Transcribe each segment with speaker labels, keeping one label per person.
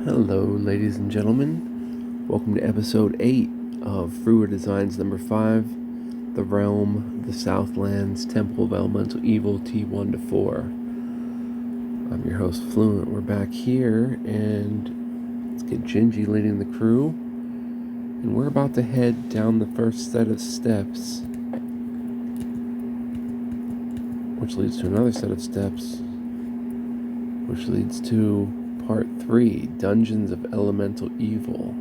Speaker 1: Hello, ladies and gentlemen. Welcome to episode 8 of FRUA Designs number 5, The Realm, the Southlands, Temple of Elemental Evil, T1-4. I'm your host, Fluent. We're back here, and let's get Gingy leading the crew. And we're about to head down the first set of steps, which leads to another set of steps, which leads to Part 3, Dungeons of Elemental Evil.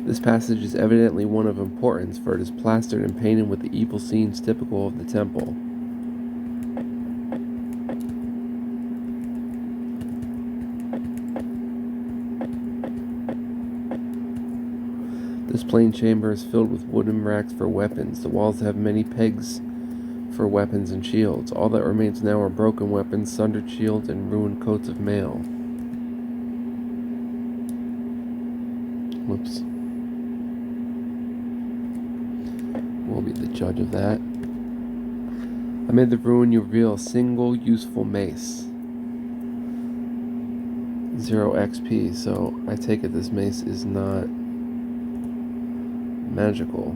Speaker 1: This passage is evidently one of importance, for it is plastered and painted with the evil scenes typical of the temple. This plain chamber is filled with wooden racks for weapons. The walls have many pegs for weapons and shields. All that remains now are broken weapons, sundered shields, and ruined coats of mail. Whoops. We'll be the judge of that. Amid the ruin you reveal a single useful mace. 0 XP, so I take it this mace is not magical.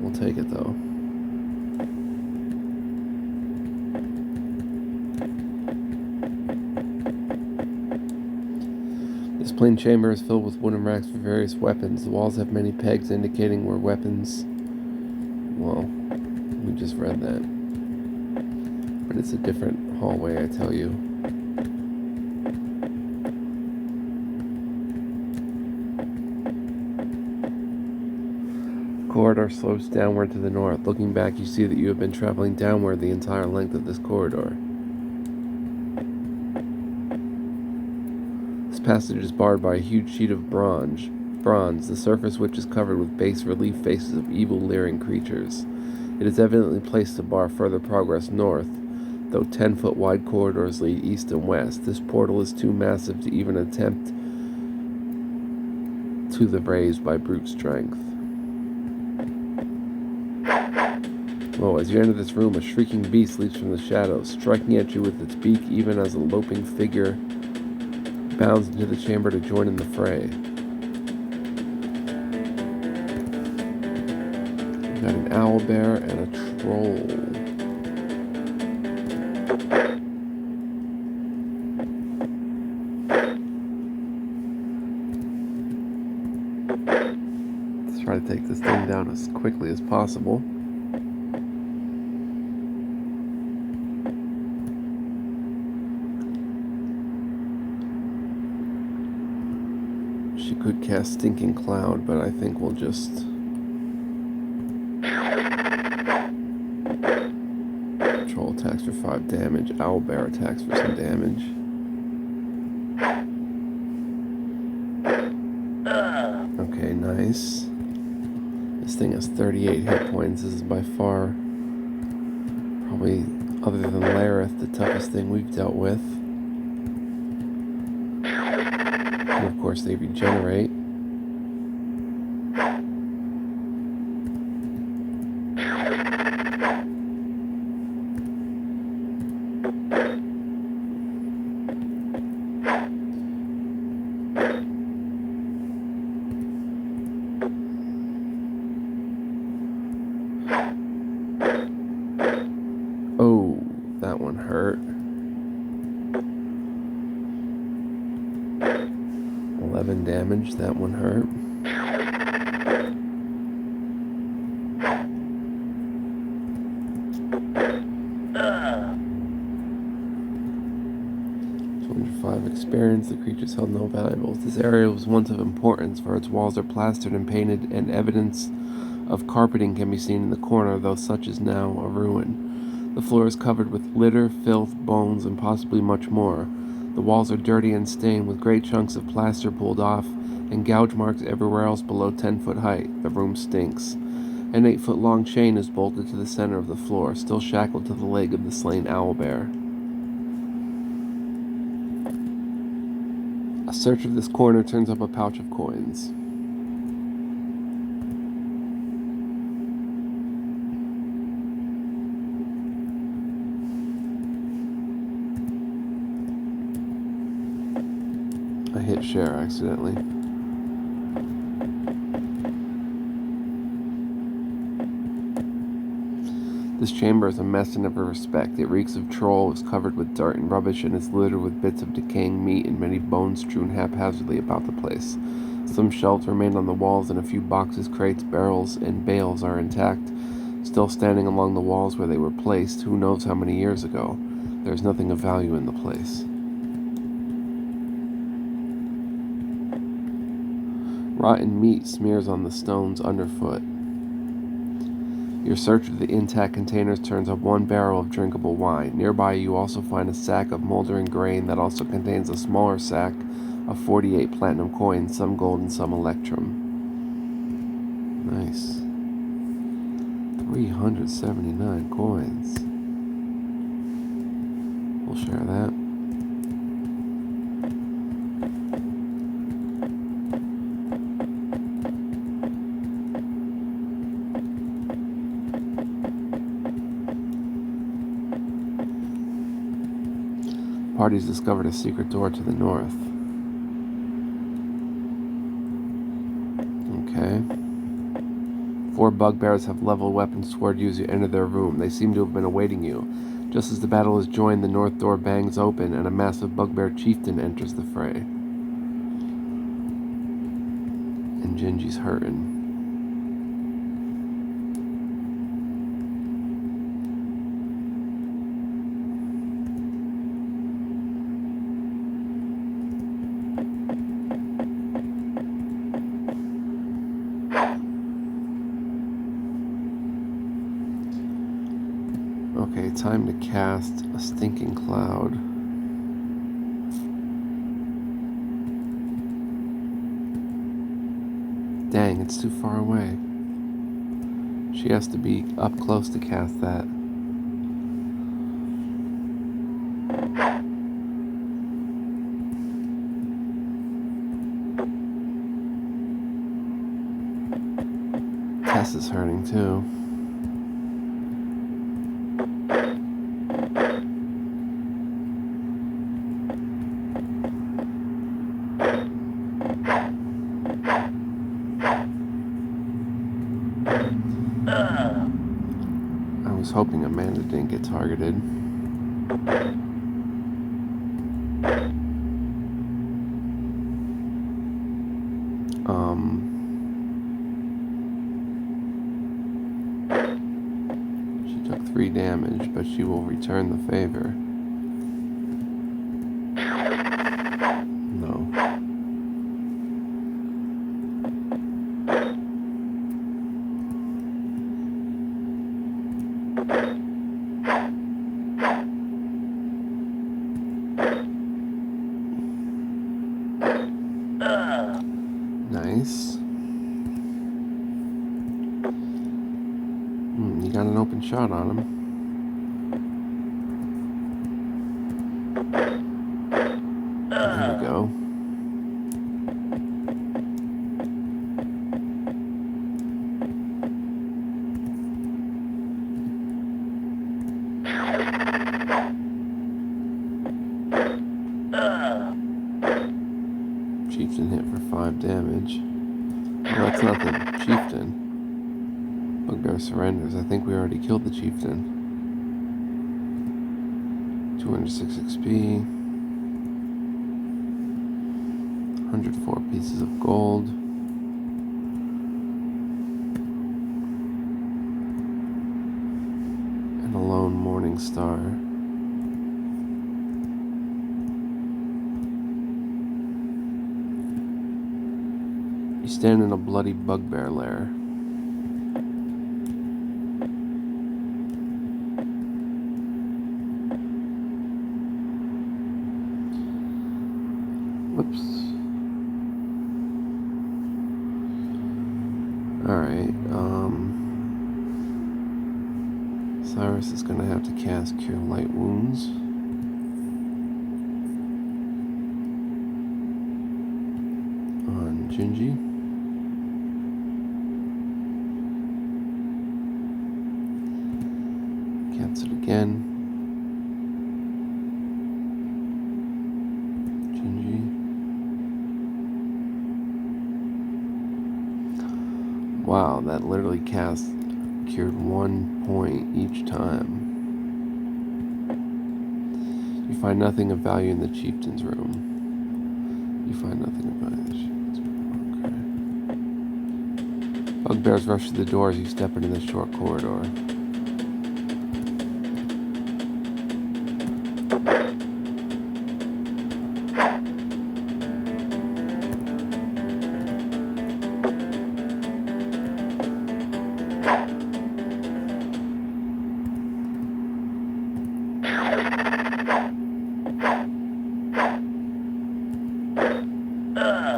Speaker 1: We'll take it though. This plain chamber is filled with wooden racks for various weapons. The walls have many pegs indicating where weapons... Well, we just read that. But it's a different hallway, I tell you. Corridor slopes downward to the north. Looking back, you see that you have been traveling downward the entire length of this corridor. This passage is barred by a huge sheet of bronze, the surface which is covered with bas-relief faces of evil, leering creatures. It is evidently placed to bar further progress north, though 10-foot wide corridors lead east and west. This portal is too massive to even attempt to the raise by brute strength. Whoa, as you enter this room, a shrieking beast leaps from the shadows, striking at you with its beak even as a loping figure bounds into the chamber to join in the fray. We've got an owlbear and a troll. Let's try to take this thing down as quickly as possible. She could cast Stinking Cloud, but I think we'll just... Troll attacks for 5 damage. Owlbear attacks for some damage. Okay, nice. This thing has 38 hit points. This is by far, probably, other than Lareth, the toughest thing we've dealt with. And of course they regenerate. Oh, that one hurt. 11 damage, that one hurt. $205 experience. The creature's held no valuables. This area was once of importance, for its walls are plastered and painted, and evidence of carpeting can be seen in the corner, though such is now a ruin. The floor is covered with litter, filth, bones, and possibly much more. The walls are dirty and stained, with great chunks of plaster pulled off, and gouge marks everywhere else below 10-foot height. The room stinks. An 8-foot-long chain is bolted to the center of the floor, still shackled to the leg of the slain owlbear. A search of this corner turns up a pouch of coins. hit share accidentally. This chamber is a mess in every respect. It reeks of troll, is covered with dirt and rubbish, and is littered with bits of decaying meat and many bones strewn haphazardly about the place. Some shelves remain on the walls, and a few boxes, crates, barrels, and bales are intact, still standing along the walls where they were placed, who knows how many years ago. There is nothing of value in the place. Rotten meat smears on the stones underfoot. Your search of the intact containers turns up one barrel of drinkable wine. Nearby, you also find a sack of moldering grain that also contains a smaller sack of 48 platinum coins, some gold and some electrum. Nice. 379 coins. We'll share that. Parties discovered a secret door to the north. Okay. 4 bugbears have leveled weapons toward you as you enter their room. They seem to have been awaiting you. Just as the battle is joined, the north door bangs open, and a massive bugbear chieftain enters the fray. And Gingy's hurting. Okay, time to cast a stinking cloud. Dang, it's too far away. She has to be up close to cast that. Tess is hurting too. I was hoping Amanda didn't get targeted. She took 3 damage, but she will return the favor. No. Nice. You got an open shot on him. There we go. Chieftain hit for 5 damage. Well, that's not the chieftain. Bugbear surrenders. I think we already killed the chieftain. 206 XP. 104 pieces of gold. And a lone morning star. You stand in a bloody bugbear lair. Whoops. Alright, Cyrus is gonna have to cast Cure Light Wounds. On Gingy. Cast it again. Gingy. Wow, that literally cured 1 point each time. You find nothing of value in the chieftain's room. You find nothing of value in the chieftain's room. Okay. Bugbears rush to the door as you step into the short corridor.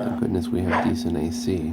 Speaker 1: Thank goodness we have decent AC.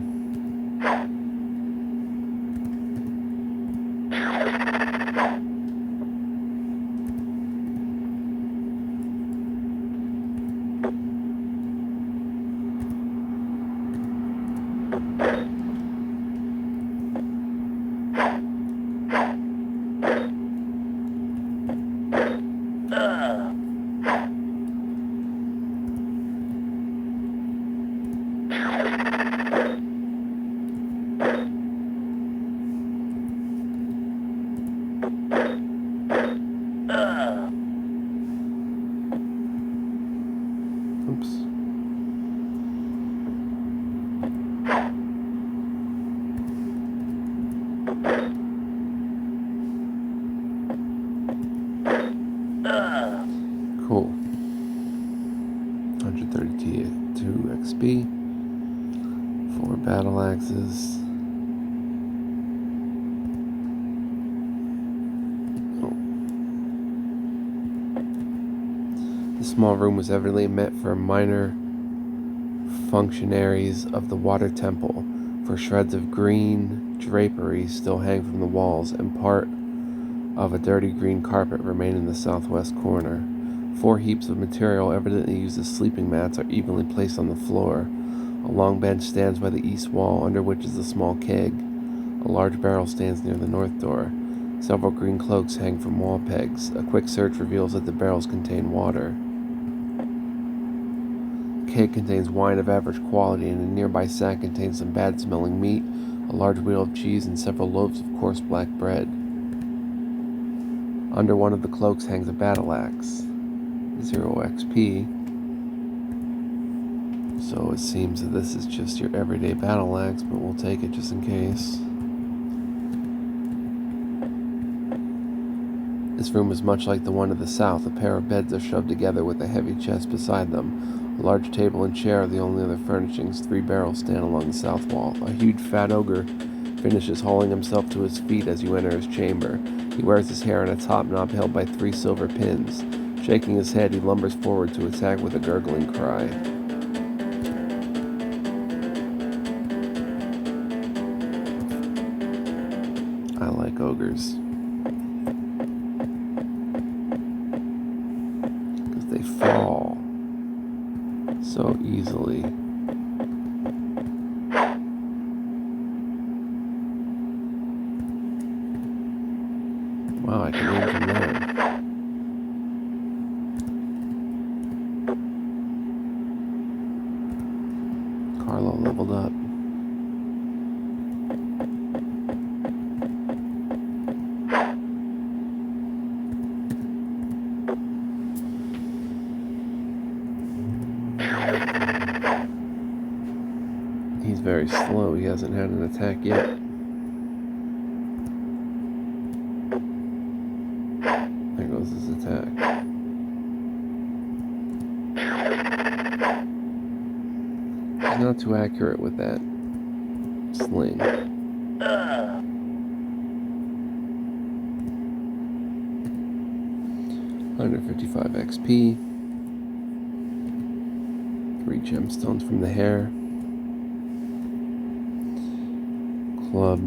Speaker 1: Oops. Cool. 132 XP. 4 battle axes. The small room was evidently meant for minor functionaries of the water temple, for shreds of green drapery still hang from the walls, and part of a dirty green carpet remain in the southwest corner. 4 heaps of material evidently used as sleeping mats are evenly placed on the floor. A long bench stands by the east wall, under which is a small keg. A large barrel stands near the north door. Several green cloaks hang from wall pegs. A quick search reveals that the barrels contain water. The keg contains wine of average quality, and a nearby sack contains some bad-smelling meat, a large wheel of cheese, and several loaves of coarse black bread. Under one of the cloaks hangs a battle axe. 0 XP. So it seems that this is just your everyday battle axe, but we'll take it just in case. This room is much like the one to the south. A pair of beds are shoved together with a heavy chest beside them. A large table and chair are the only other furnishings. 3 barrels stand along the south wall. A huge fat ogre finishes hauling himself to his feet as you enter his chamber. He wears his hair in a top knot held by 3 silver pins. Shaking his head, he lumbers forward to attack with a gurgling cry. I like ogres. Because they fall so easily. Wow, I can aim from there. Carlo leveled up. He's very slow. He hasn't had an attack yet. There goes his attack. He's not too accurate with that sling. 155 XP. 3 gemstones from the hair. Club.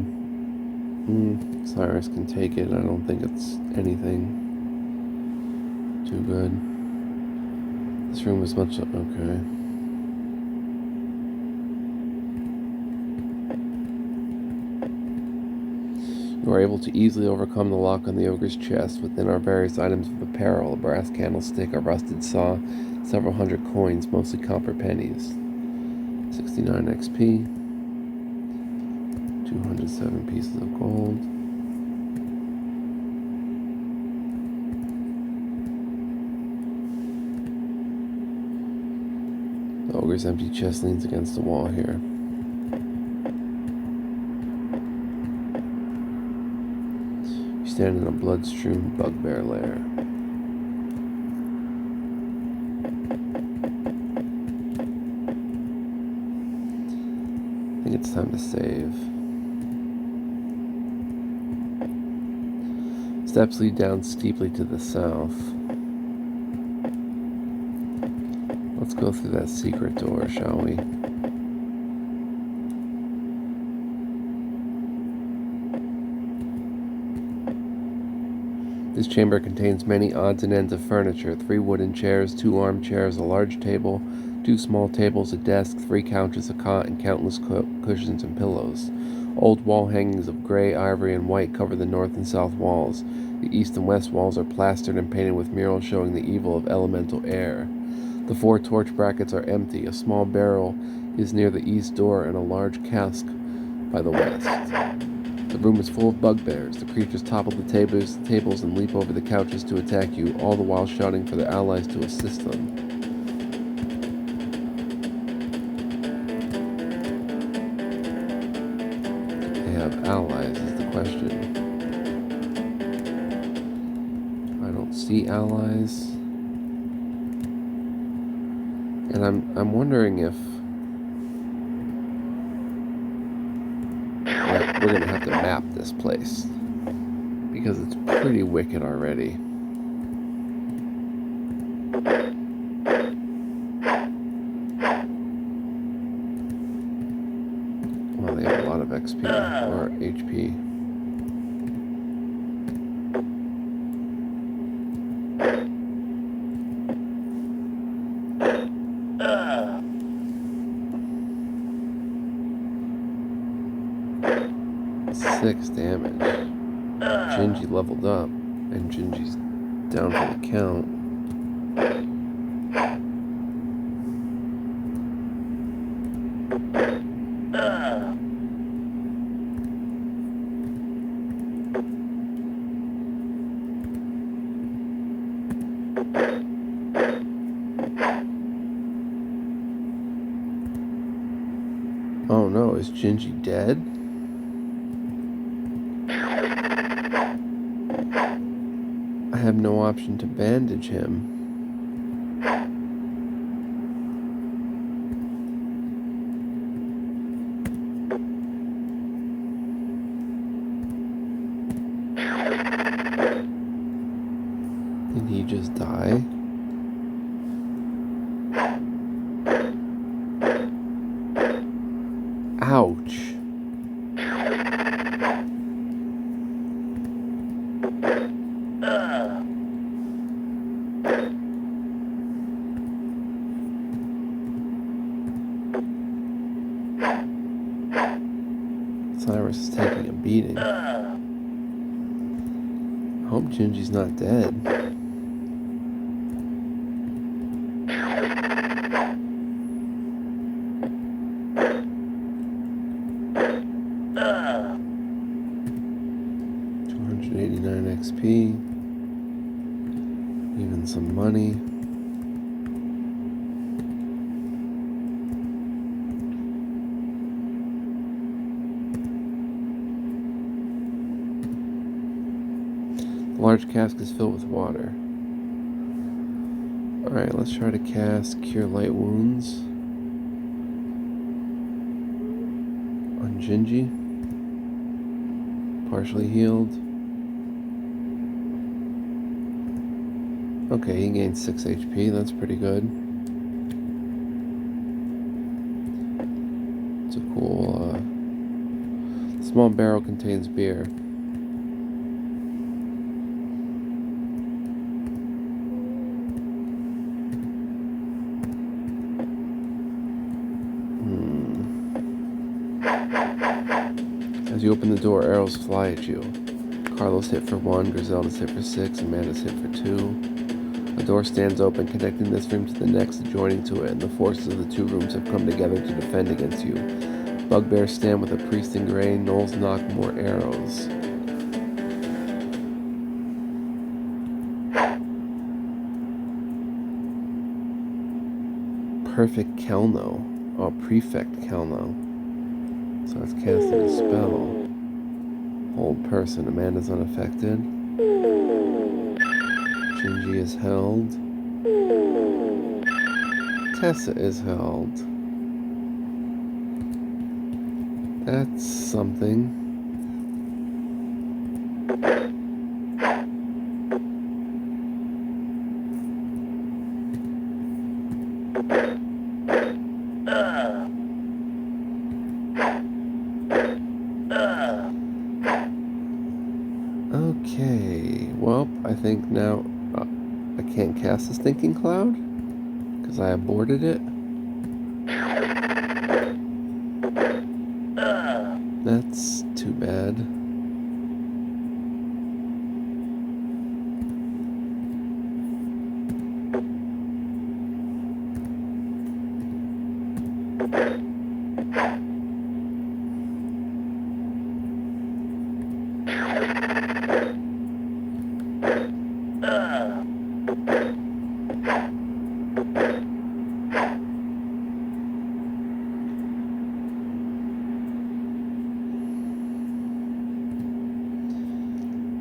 Speaker 1: Cyrus can take it. I don't think it's anything too good. This room is much... okay. You are able to easily overcome the lock on the ogre's chest. Within are various items of apparel, a brass candlestick, a rusted saw, several hundred coins, mostly copper pennies. 69 XP. 207 pieces of gold. The ogre's empty chest leans against the wall here. You stand in a blood-strewn bugbear lair. I think it's time to save. Steps lead down steeply to the south. Let's go through that secret door, shall we? This chamber contains many odds and ends of furniture: 3 wooden chairs, 2 armchairs, a large table, 2 small tables, a desk, 3 couches, a cot, and countless cushions and pillows. Old wall hangings of gray, ivory, and white cover the north and south walls. The east and west walls are plastered and painted with murals showing the evil of elemental air. The 4 torch brackets are empty. A small barrel is near the east door and a large cask by the west. The room is full of bugbears. The creatures topple the tables and leap over the couches to attack you, all the while shouting for their allies to assist them. They have allies is the question. I don't see allies. And I'm wondering if we're going to have to map this place, because it's pretty wicked already. Well, they have a lot of XP, or HP. Six damage. Gingy leveled up, and Gingy's down for the count. Oh no, is Gingy dead? I have no option to bandage him. Did he just die? Ouch. Cyrus is taking a beating. I hope Gingy's not dead. $289 XP. Even some money. The large cask is filled with water. Alright, let's try to cast Cure Light Wounds on Gingy. Partially healed. Okay, he gained 6 HP, that's pretty good. It's a cool, small barrel contains beer. As you open the door, arrows fly at you. Carlos hit for 1, Griselda's hit for 6, Amanda's hit for 2. The door stands open, connecting this room to the next, adjoining to it, and the forces of the 2 rooms have come together to defend against you. Bugbear stand with a priest in gray. Knolls knock more arrows. Perfect Kelno. Oh, Prefect Kelno. So it's casting a spell. Hold person. Amanda's unaffected. Gingy is held. Tessa is held. That's something. Okay, well, I think now I can't cast the Stinking Cloud because I aborted it. That's too bad.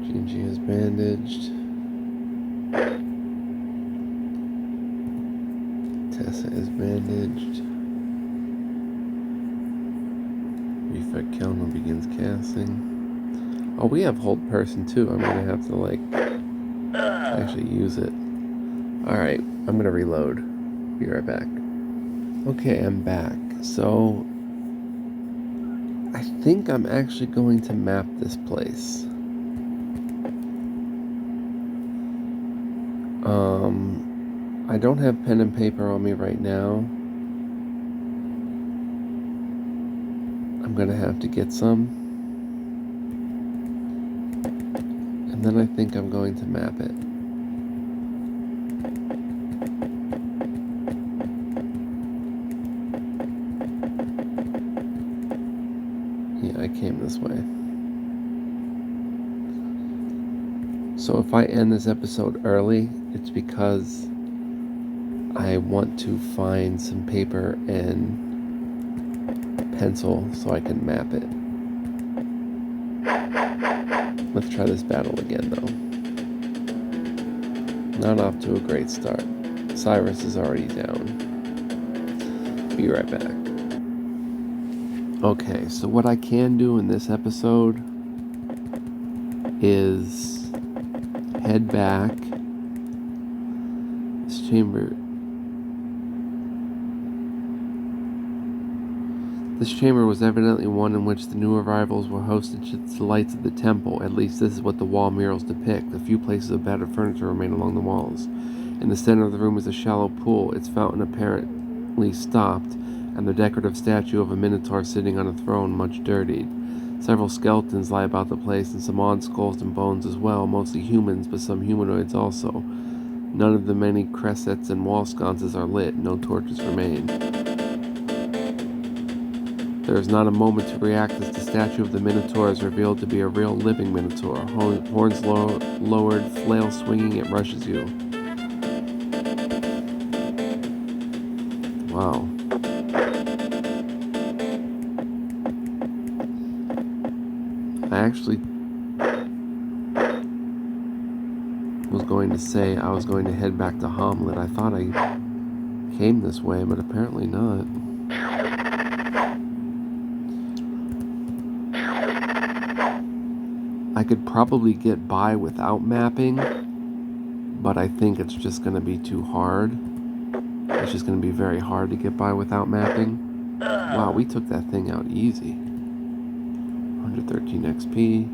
Speaker 1: Gingy is bandaged. Tessa is bandaged. Prefect Kelno begins casting. Oh, we have hold person too. I'm gonna have to like actually use it. Alright, I'm gonna reload. Be right back. Okay, I'm back. So I think I'm actually going to map this place. I don't have pen and paper on me right now. I'm gonna have to get some. And then I think I'm going to map it. Yeah, I came this way. So if I end this episode early, it's because I want to find some paper and pencil so I can map it. Let's try this battle again, though. Not off to a great start. Cyrus is already down. Be right back. Okay, so what I can do in this episode is head back. This chamber was evidently one in which the new arrivals were hosted to the lights of the temple. At least this is what the wall murals depict. A few places of battered furniture remain along the walls. In the center of the room is a shallow pool, its fountain apparently stopped, and the decorative statue of a minotaur sitting on a throne, much dirtied. Several skeletons lie about the place, and some odd skulls and bones as well, mostly humans, but some humanoids also. None of the many cressets and wall sconces are lit. No torches remain. There is not a moment to react as the statue of the Minotaur is revealed to be a real living Minotaur. Horns lowered, flail swinging, it rushes you. Wow. I actually was going to say I was going to head back to Hamlet. I thought I came this way, but apparently not. I could probably get by without mapping, but I think it's just going to be too hard. It's just going to be very hard to get by without mapping. Wow, we took that thing out easy. 113 XP.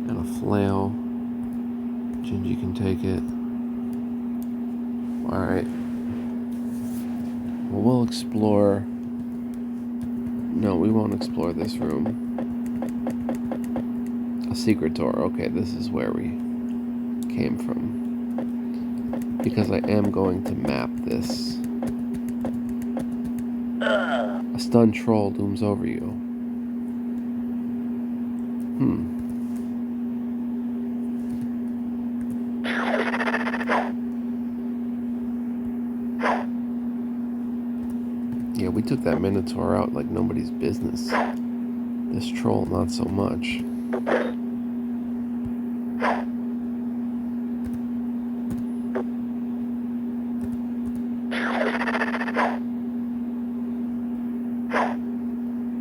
Speaker 1: And a flail. Gingy can take it. Alright. Well, we'll explore... No, we won't explore this room. A secret door. Okay, this is where we came from. Because I am going to map this. A stunned troll looms over you. Yeah, we took that Minotaur out like nobody's business. This troll, not so much.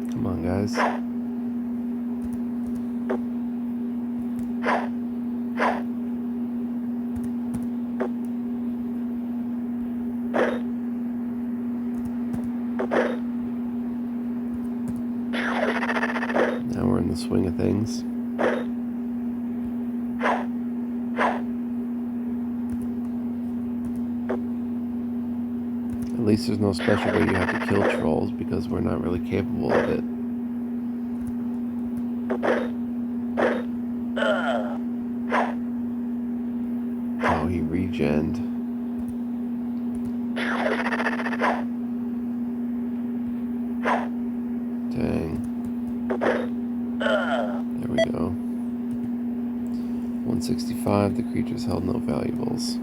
Speaker 1: Come on, guys. Now we're in the swing of things. At least there's no special way you have to kill trolls because we're not really capable of it. Oh, he regened. Dang. There we go. 165, the creatures held no valuables.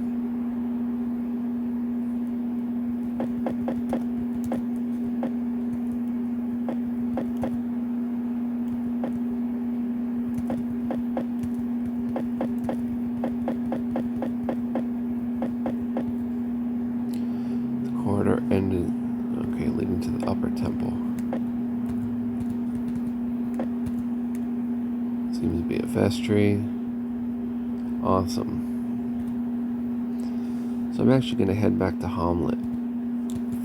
Speaker 1: Corridor ended, okay, leading to the upper temple. Seems to be a vestry. Awesome. So I'm actually going to head back to Hamlet.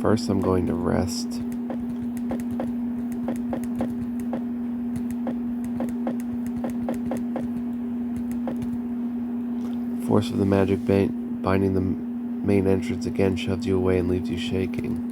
Speaker 1: First I'm going to rest. Force of the magic binding the main entrance again shoves you away and leaves you shaking.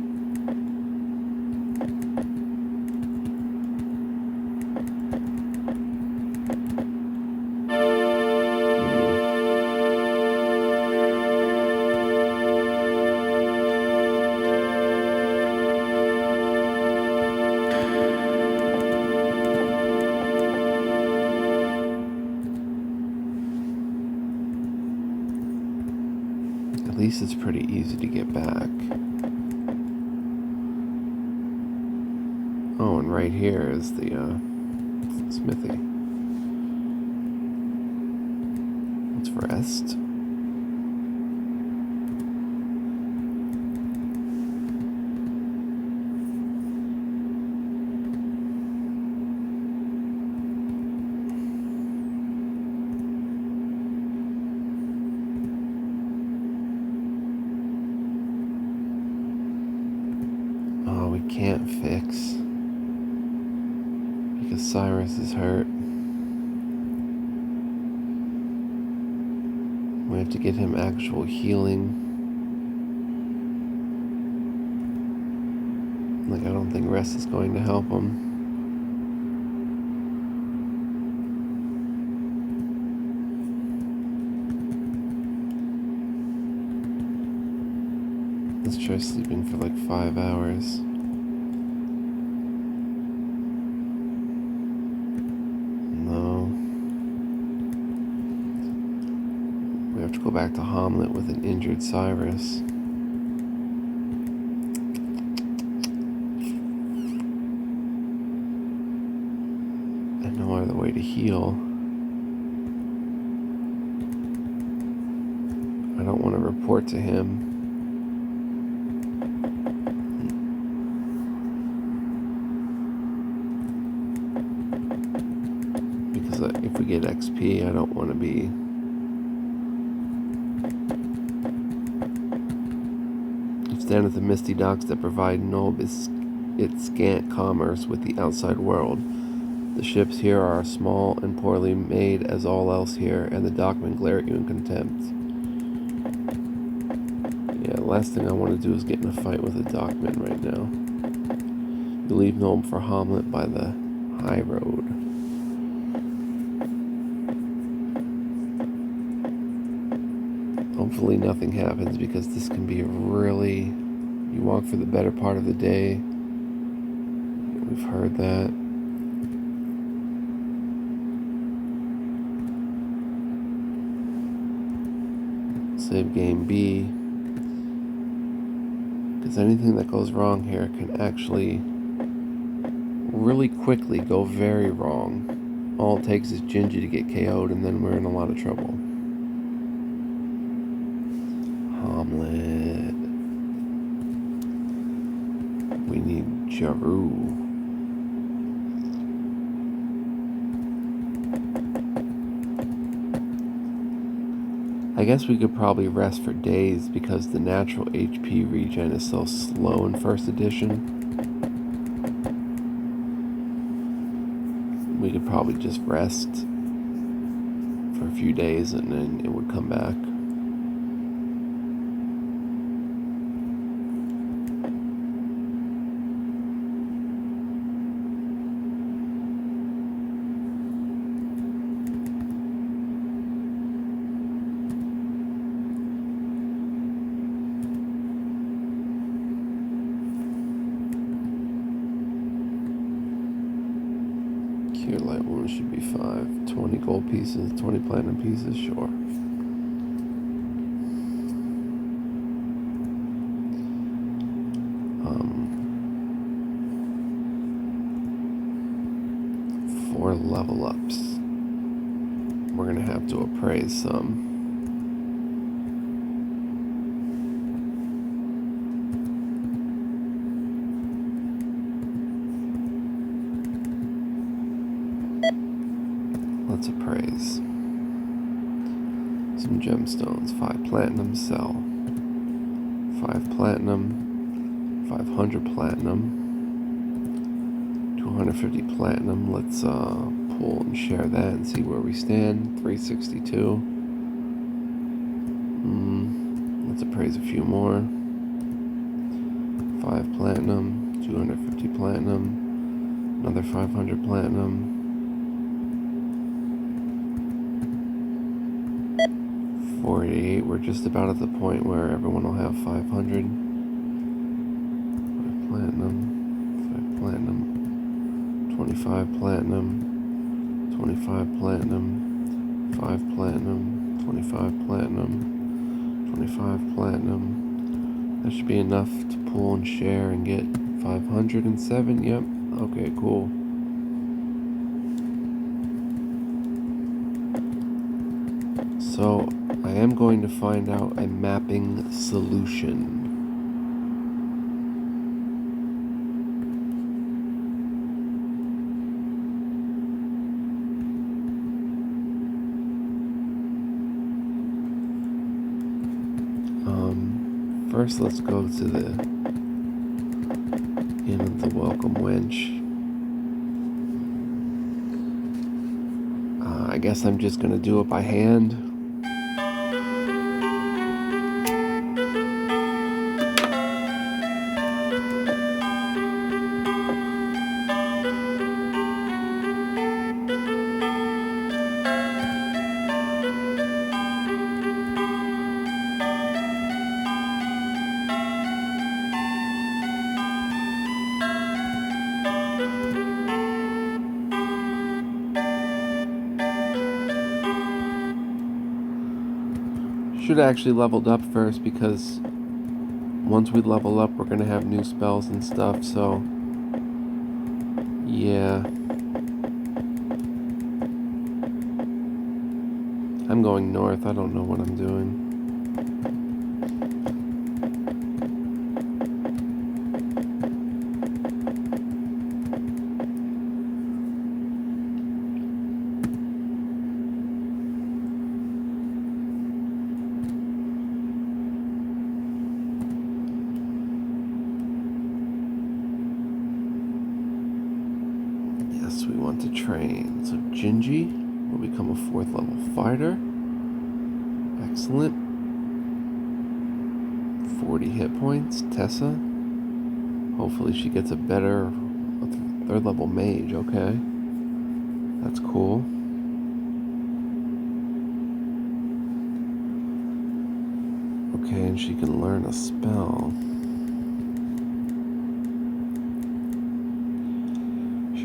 Speaker 1: At least it's pretty easy to get back. Oh, and right here is the smithy. Let's rest. Can't fix because Cyrus is hurt. We have to get him actual healing. Like, I don't think rest is going to help him. Let's try sleeping for like 5 hours. To go back to Hamlet with an injured Cyrus. And no other way to heal. I don't want to report to him. Because if we get XP, I don't want to be stand at the misty docks that provide no its scant commerce with the outside world. The ships here are small and poorly made as all else here, and the dockmen glare at you in contempt. Yeah, the last thing I want to do is get in a fight with a dockman right now. You leave Nome for Hamlet by the high road. Hopefully nothing happens because this can be a really... You walk for the better part of the day We've heard that. Save game B. Because anything that goes wrong here can actually really quickly go very wrong. All it takes is Gingy to get KO'd and then we're in a lot of trouble. Hamlet. We need Jaru. I guess we could probably rest for days because the natural HP regen is so slow in first edition. We could probably just rest for a few days and then it would come back. Cure light wounds should be 5. 20 gold pieces, 20 platinum pieces, sure. Four level ups. We're gonna have to appraise some. Let's appraise. Some gemstones. 5 platinum, sell. 5 platinum, 500 platinum, 250 platinum. Let's pull and share that and see where we stand. 362. Let's appraise a few more. 5 platinum, 250 platinum, another 500 platinum. 488, we're just about at the point where everyone will have 500. 5 platinum, 5 platinum, 25 platinum, 25 platinum, 5 platinum, 25 platinum, 25 platinum. That should be enough to pull and share and get 507. Yep, okay, cool. So I am going to find out a mapping solution. First, let's go to the Inn of the Welcome Wench. I guess I'm just going to do it by hand. Should have actually leveled up first because once we level up we're gonna have new spells and stuff, so yeah. I'm going north, I don't know what I'm doing. We want to train. So Gingy will become a 4th level fighter. Excellent. 40 hit points. Tessa. Hopefully she gets a better 3rd level mage. Okay. That's cool. Okay, and she can learn a spell.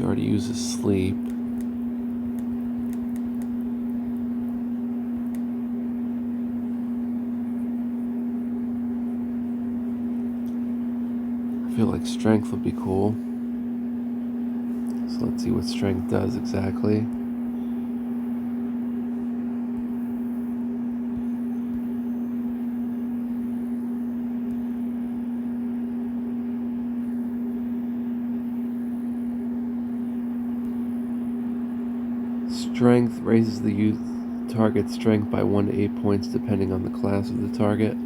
Speaker 1: She already uses sleep. I feel like strength would be cool. So let's see what strength does exactly. Strength raises the youth target's strength by 1 to 8 points depending on the class of the target.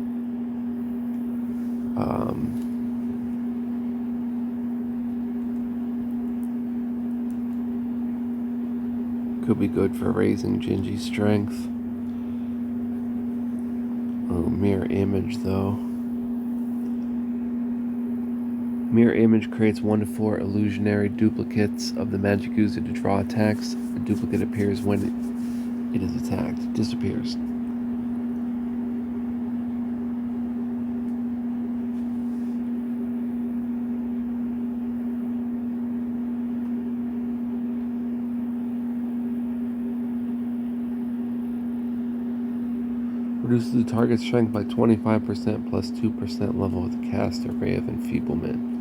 Speaker 1: Could be good for raising Gingy's strength. Oh, mirror image though. Mirror image creates 1 to 4 illusionary duplicates of the magic user to draw attacks. A duplicate appears when it is attacked. Disappears. Reduces the target's strength by 25% plus 2% level of the caster. Ray of Enfeeblement.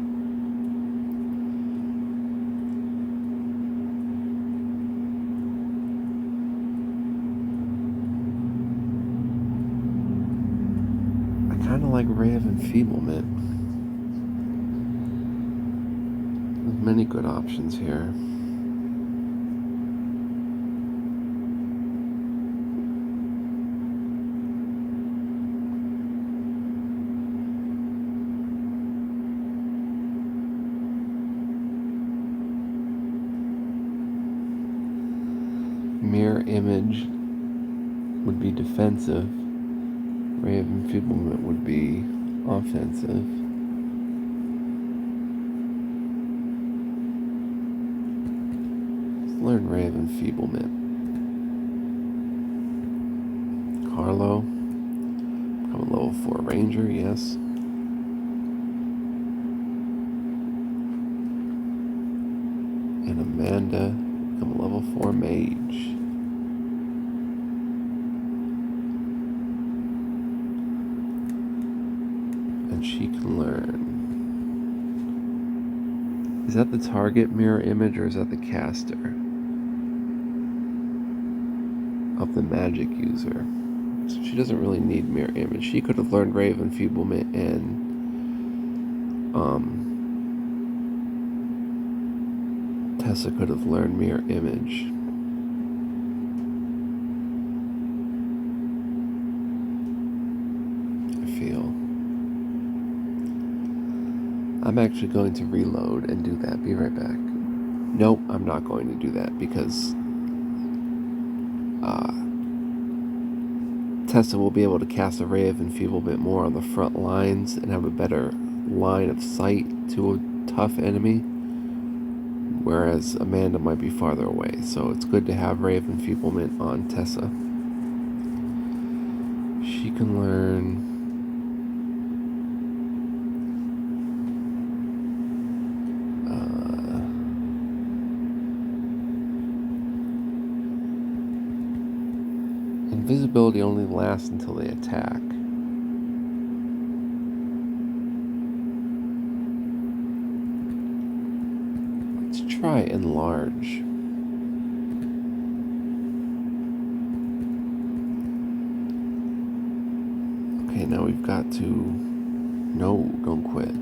Speaker 1: I kind of like Ray of Enfeeblement. There's many good options here. Mirror image would be defensive. Ray of Enfeeblement would be offensive. Let's learn Ray of Enfeeblement. Carlo, become a level 4 ranger, yes. And Amanda, become a level 4 mage. And she can learn. Is that the target mirror image or is that the caster of the magic user? So she doesn't really need mirror image. She could have learned Ray of Enfeeblement and Tessa could have learned mirror image. I feel. I'm actually going to reload and do that. Be right back. Nope, I'm not going to do that because Tessa will be able to cast a Ray of Enfeeblement more on the front lines and have a better line of sight to a tough enemy, whereas Amanda might be farther away. So it's good to have Ray of Enfeeblement on Tessa. She can learn invisibility only lasts until they attack. Let's try enlarge. Okay, now we've got to... No, don't quit.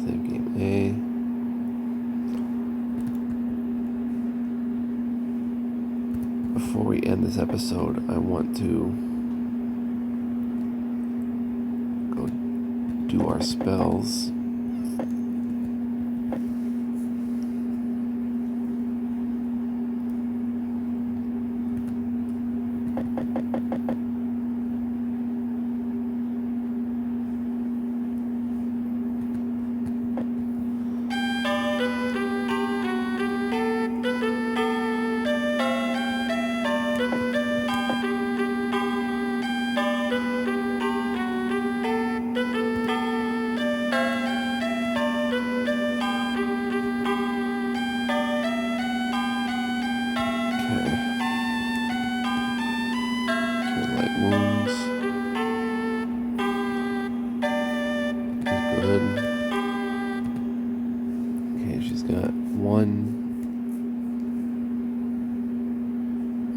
Speaker 1: Save game A. Before we end this episode, I want to go do our spells.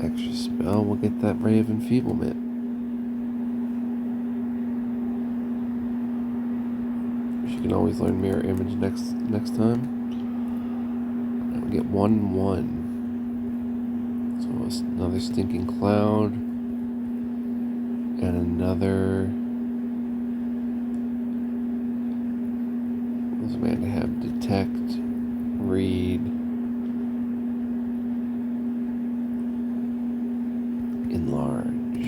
Speaker 1: extra spell, we'll get that Ray of Enfeeblement. She can always learn Mirror Image next time. And we get 1/1. So another Stinking Cloud. And another... This man to have Detect, Read, Enlarge.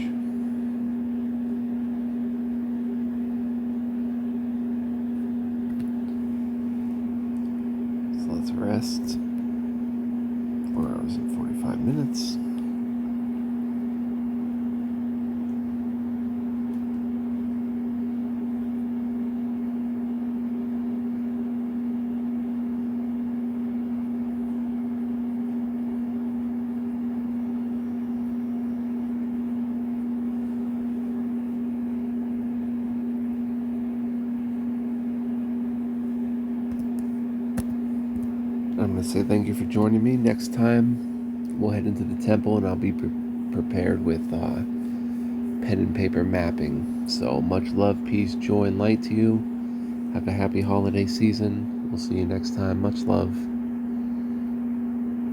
Speaker 1: So let's rest. 4 hours and 45 minutes. I'm going to say thank you for joining me. Next time, we'll head into the temple, and I'll be prepared with pen and paper mapping. So much love, peace, joy, and light to you. Have a happy holiday season. We'll see you next time. Much love.